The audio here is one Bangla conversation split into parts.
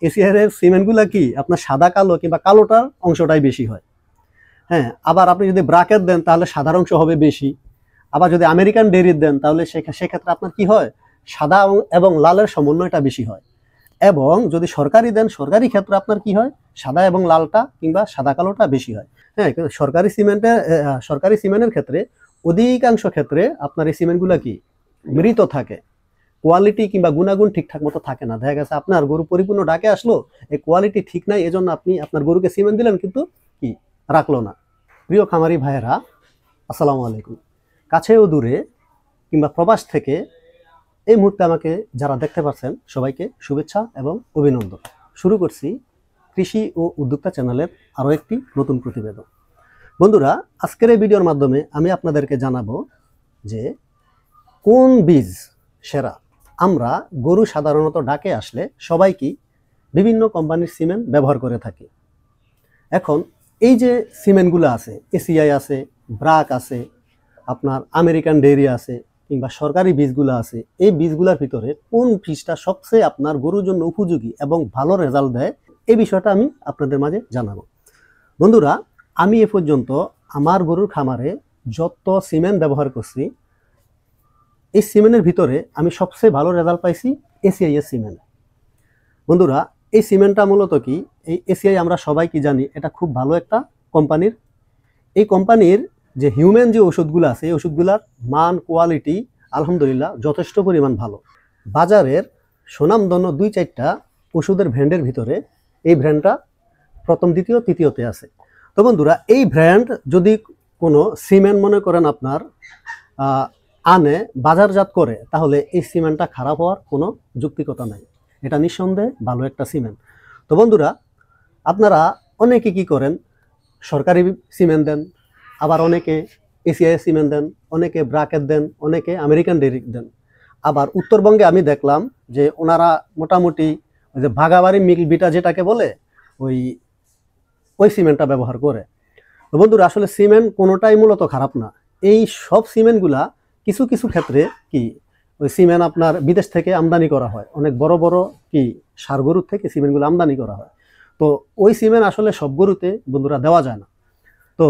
এসিআর এর সিমেন্টগুলা কি আপনার সাদা কালো কিংবা কালোটার অংশটাই বেশি হয়। হ্যাঁ, আবার আপনি যদি ব্রাকেট দেন তাহলে সাদার অংশ হবে বেশি। আবার যদি আমেরিকান ডেরি দেন তাহলে সেক্ষেত্রে আপনার কি হয়, সাদা এবং লালের সমন্বয়টা বেশি হয়। এবং যদি সরকারি দেন, সরকারি ক্ষেত্রে আপনার কি হয়, সাদা এবং লালটা কিংবা সাদা কালোটা বেশি হয়। হ্যাঁ, কিন্তু সরকারি সিমেন্টের ক্ষেত্রে অধিকাংশ ক্ষেত্রে আপনার এই সিমেন্টগুলো কি মৃত থাকে, কোয়ালিটি কিংবা গুণাগুণ ঠিকঠাক মতো থাকে না। দেখা গেছে আপনার গরু পরিপূর্ণ ডাকে আসলো, এই কোয়ালিটি ঠিক নাই, এজন্য আপনি আপনার গরুকে সিমেন্ট দিলেন কিন্তু কি রাখলো না। প্রিয় খামারি ভাইয়েরা, আসসালামু আলাইকুম। কাছে ও দূরে কিংবা প্রবাস থেকে এই মুহূর্তে আমাকে যারা দেখতে পাচ্ছেন সবাইকে শুভেচ্ছা এবং অভিনন্দন। শুরু করছি কৃষি ও উদ্যোক্তা চ্যানেলের আরও একটি নতুন প্রতিবেদন। বন্ধুরা, আজকের এই ভিডিওর মাধ্যমে আমি আপনাদেরকে জানাবো যে কোন বীজ সেরা। আমরা গরু সাধারণত ডাকে আসলে সবাই কি বিভিন্ন কোম্পানির সিমেন্ট ব্যবহার করে থাকি। এখন এই যে সিমেন্টগুলো আছে, এসিআই আছে, ব্রাক আছে, আপনার আমেরিকান ডেইরি আছে, কিংবা সরকারি বীজগুলো আছে, এই বীজগুলোর ভিতরে কোন বীজটা সবচেয়ে আপনার গরুর জন্য উপযোগী এবং ভালো রেজাল্ট দেয়, এই বিষয়টা আমি আপনাদের মাঝে জানাবো। বন্ধুরা, আমি এ পর্যন্ত আমার গরুর খামারে যত সিমেন্ট ব্যবহার করছি, এই সিমেন্টের ভিতরে আমি সবচেয়ে ভালো রেজাল্ট পাইছি এসিআই এর সিমেন্ট। বন্ধুরা, এই সিমেন্টটা মূলত কি, এই এসিআই আমরা সবাই কি জানি, এটা খুব ভালো একটা কোম্পানির। এই কোম্পানির যে হিউম্যান যে ওষুধগুলো আছে, এই ওষুধগুলার মান কোয়ালিটি আলহামদুলিল্লাহ যথেষ্ট পরিমাণ ভালো। বাজারের সুনামধন্য 2-4টা ওষুধের ব্র্যান্ডের ভিতরে এই ব্র্যান্ডটা প্রথম, দ্বিতীয়, তৃতীয়তে আছে। তো বন্ধুরা, এই ব্র্যান্ড যদি কোনো সিমেন্ট মনে করেন আপনার আনে বাজারজাত করে, তাহলে এই সিমেন্টটা খারাপ হওয়ার কোনো যৌক্তিকতা নাই। এটা নিঃসন্দেহে ভালো একটা সিমেন্ট। তো বন্ধুরা, আপনারা অনেকে কি করেন, সরকারি সিমেন্ট দেন, আবার অনেকে এসিআই সিমেন্ট দেন, অনেকে ব্রাকেট দেন, অনেকে আমেরিকান ডেইরি দেন। আবার উত্তরবঙ্গে আমি দেখলাম যে ওনারা মোটামুটি ওই যে ভাগাবাড়ি মিল বিটা যেটাকে বলে, ওই সিমেন্টটা ব্যবহার করে। তো বন্ধুরা, আসলে সিমেন্ট কোনোটাই মূলত খারাপ না। এই সব সিমেন্টগুলা কিছু কিছু ক্ষেত্রে কি ওই সিমেন্ট আপনার বিদেশ থেকে আমদানি করা হয়, অনেক বড় বড় কি সার গরুর থেকে সিমেন্টগুলো আমদানি করা হয়। তো ওই সিমেন্ট আসলে সব গরুতে বন্ধুরা দেওয়া যায় না। তো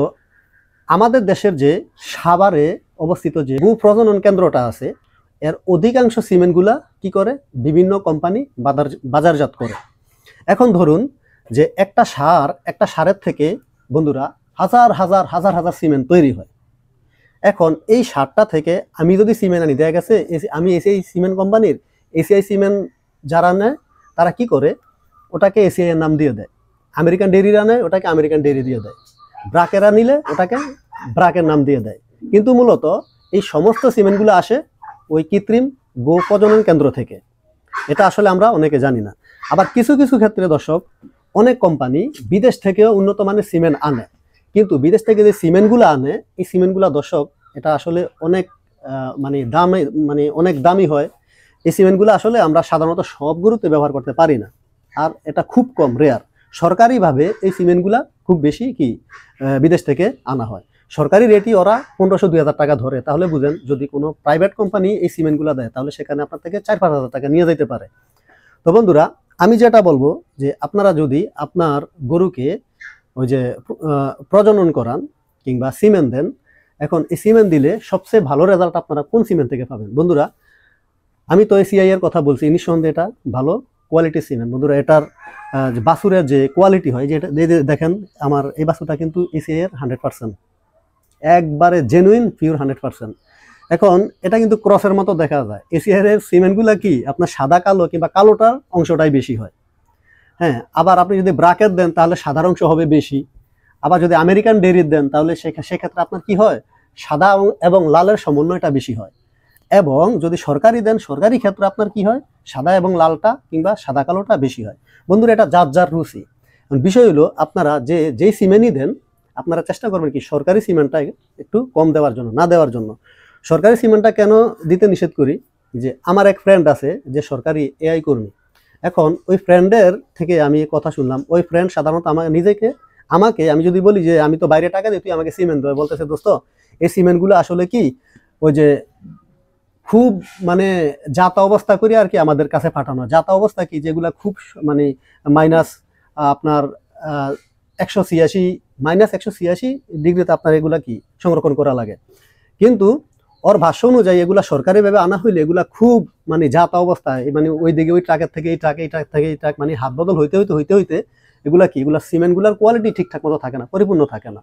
আমাদের দেশের যে সাভারে অবস্থিত যে গরু প্রজনন কেন্দ্রটা আছে, এর অধিকাংশ সিমেন্টগুলা কি করে, বিভিন্ন কোম্পানি বাজারজাত করে। এখন ধরুন যে একটা সারের থেকে বন্ধুরা হাজার হাজার হাজার হাজার সিমেন্ট তৈরি হয়। এখন এই সারটা থেকে আমি যদি সিমেন্ট আনি, দেখা গেছে আমি এসিআই সিমেন্ট কোম্পানির এসিআই সিমেন্ট যারা নেয় তারা কি করে, ওটাকে এসিআই এর নাম দিয়ে দেয়। আমেরিকান ডেইরিরা নেয়, ওটাকে আমেরিকান ডেইরি দিয়ে দেয়। ব্রাকেরা নিলে ওটাকে ব্রাকের নাম দিয়ে দেয়। কিন্তু মূলত এই সমস্ত সিমেন্টগুলো আসে ওই কৃত্রিম গো প্রজনন কেন্দ্র থেকে। এটা আসলে আমরা অনেকে জানি না। আবার কিছু কিছু ক্ষেত্রে দর্শক, অনেক কোম্পানি বিদেশ থেকেও উন্নত মানের সিমেন্ট আনে, কিন্তু বিদেশ থেকে যে সিমেন্টগুলো আনে, এই সিমেন্টগুলো দর্শক এটা আসলে অনেক অনেক দামি হয়। এই সিমেন্টগুলো আসলে আমরা সাধারণত সব গরুতে ব্যবহার করতে পারি না, আর এটা খুব কম রেয়ার। সরকারিভাবে এই সিমেন্টগুলা খুব বেশি কি বিদেশ থেকে আনা হয়। সরকারি রেটই ওরা 1500-2000 টাকা ধরে। তাহলে বুঝেন, যদি কোনো প্রাইভেট কোম্পানি এই সিমেন্টগুলো দেয়, তাহলে সেখানে আপনার থেকে 4-5 হাজার টাকা নিয়ে যেতে পারে। তো বন্ধুরা, আমি যেটা বলবো যে আপনারা যদি আপনার গরুকে ওই যে প্রজনন করান কিংবা সিমেন্ট দেন, এখন এই সিমেন্ট দিলে সবচেয়ে ভালো রেজাল্ট আপনারা কোন সিমেন্ট থেকে পাবেন? বন্ধুরা, আমি তো এসিআই এর কথা বলছি, নিঃসন্দেহে এটা ভালো কোয়ালিটির সিমেন্ট। বন্ধুরা, এটার বাছুরের যে কোয়ালিটি হয়, যেটা দেখেন, আমার এই বাছুরটা কিন্তু এসিআই এর 100%, একবারে জেনুইন পিওর 100%। এখন এটা কিন্তু ক্রসের মতো দেখা যায়। এসিআই এর সিমেন্টগুলো কি আপনার সাদা কালো কিংবা কালোটার অংশটাই বেশি হয়। হ্যাঁ, আবার আপনি যদি ব্রাকেট দেন তাহলে সাদার অংশ হবে বেশি। আবার যদি আমেরিকান ডেইরি দেন তাহলে সেক্ষেত্রে আপনার কি হয়, সাদা এবং লালের সমন্বয়টা বেশি হয়। এবং যদি সরকারি দেন, সরকারি ক্ষেত্রে আপনার কি হয়, সাদা এবং লালটা কিংবা সাদা কালোটা বেশি হয়। বন্ধুরা, এটা যার যার রুচি। বিষয় হলো, আপনারা যেই সিমেন্টই দেন, আপনারা চেষ্টা করবেন কি সরকারি সিমেন্টটা একটু কম দেওয়ার জন্য, না দেওয়ার জন্য। সরকারি সিমেন্টটা কেন দিতে নিষেধ করি, যে আমার এক ফ্রেন্ড আছে যে সরকারি এআই কর্মী। এখন ওই ফ্রেন্ডের থেকে আমি কথা শুনলাম, ওই ফ্রেন্ড সাধারণত আমাকে আমি যদি বলি যে আমি তো বাইরে টাকা দিই, তুই আমাকে সিমেন্ট দেবে, বলতেছে দোস্ত এই সিমেন্টগুলো আসলে কি ওই যে খুব মানে যাতা অবস্থা করে আর কি আমাদের কাছে পাঠানো। যাতা অবস্থা কি, যেগুলা খুব মানে মাইনাস আপনার 186 -186 ডিগ্রিতে আপনার এগুলা কি সংরক্ষণ করা লাগে। কিন্তু ওর ভাষ্য অনুযায়ী এগুলা সরকারিভাবে আনা হইলে এগুলা খুব মানে যাতা অবস্থায়, মানে ওই দিকে ওই ট্রাকের থেকে এই ট্রাক, এই ট্রাক থেকে এই ট্রাক, মানে হাত বদল হইতে হইতে হইতে হইতে এগুলা কি, এগুলা সিমেন্টগুলার কোয়ালিটি ঠিকঠাক মতো থাকে না, পরিপূর্ণ থাকে না।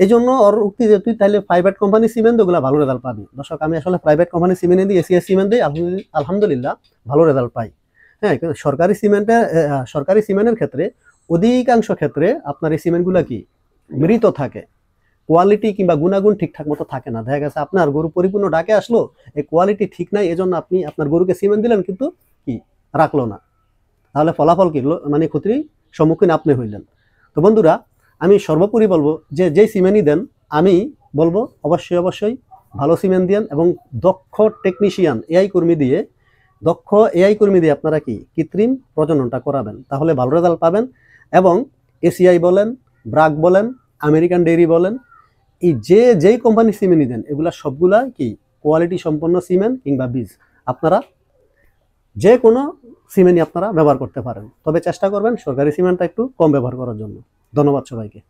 এই জন্য ওর উক্তি যে তুই তাহলে প্রাইভেট কোম্পানি সিমেন্ট ওগুলা ভালো রেজাল্ট পাবি। দর্শক, আমি আসলে প্রাইভেট কোম্পানি সিমেন্ট দিই, এসিএস সিমেন্ট দিই, আলহামদুলিল্লাহ ভালো রেজাল্ট পাই। হ্যাঁ, কিন্তু সরকারি সিমেন্টের ক্ষেত্রে অধিকাংশ ক্ষেত্রে আপনার এই সিমেন্টগুলা কি মৃত থাকে, কোয়ালিটি কিংবা গুণাগুণ ঠিকঠাক মতো থাকে না। দেখা গেছে আপনার গরু পরিপূর্ণ ডাকে আসলো, এই কোয়ালিটি ঠিক নাই, এজন্য আপনি আপনার গরুকে সিমেন্ট দিলেন কিন্তু কি রাখলো না, তাহলে ফলাফল কি মানে ক্ষতির সম্মুখীন আপনি হইলেন। তো বন্ধুরা, আমি সর্বোপরি বলবো যে যেই সিমেন্টই দেন, আমি বলবো অবশ্যই ভালো সিমেন্ট দিয়েন এবং দক্ষ টেকনিশিয়ান এআই কর্মী দিয়ে আপনারা কি কৃত্রিম প্রজননটা করাবেন, তাহলে ভালো রেজাল্ট পাবেন। এবং এসিআই বলেন, ব্রাক বলেন, আমেরিকান ডেইরি বলেন, এই যেই কোম্পানি সিমেন্টই দেন, এগুলা সবগুলা কি কোয়ালিটি সম্পন্ন সিমেন্ট কিংবা বীজ। আপনারা যে কোনো সিমেন্টই আপনারা ব্যবহার করতে পারেন, তবে চেষ্টা করবেন সরকারি সিমেন্টটা একটু কম ব্যবহার করার জন্য। ধন্যবাদ সবাইকে।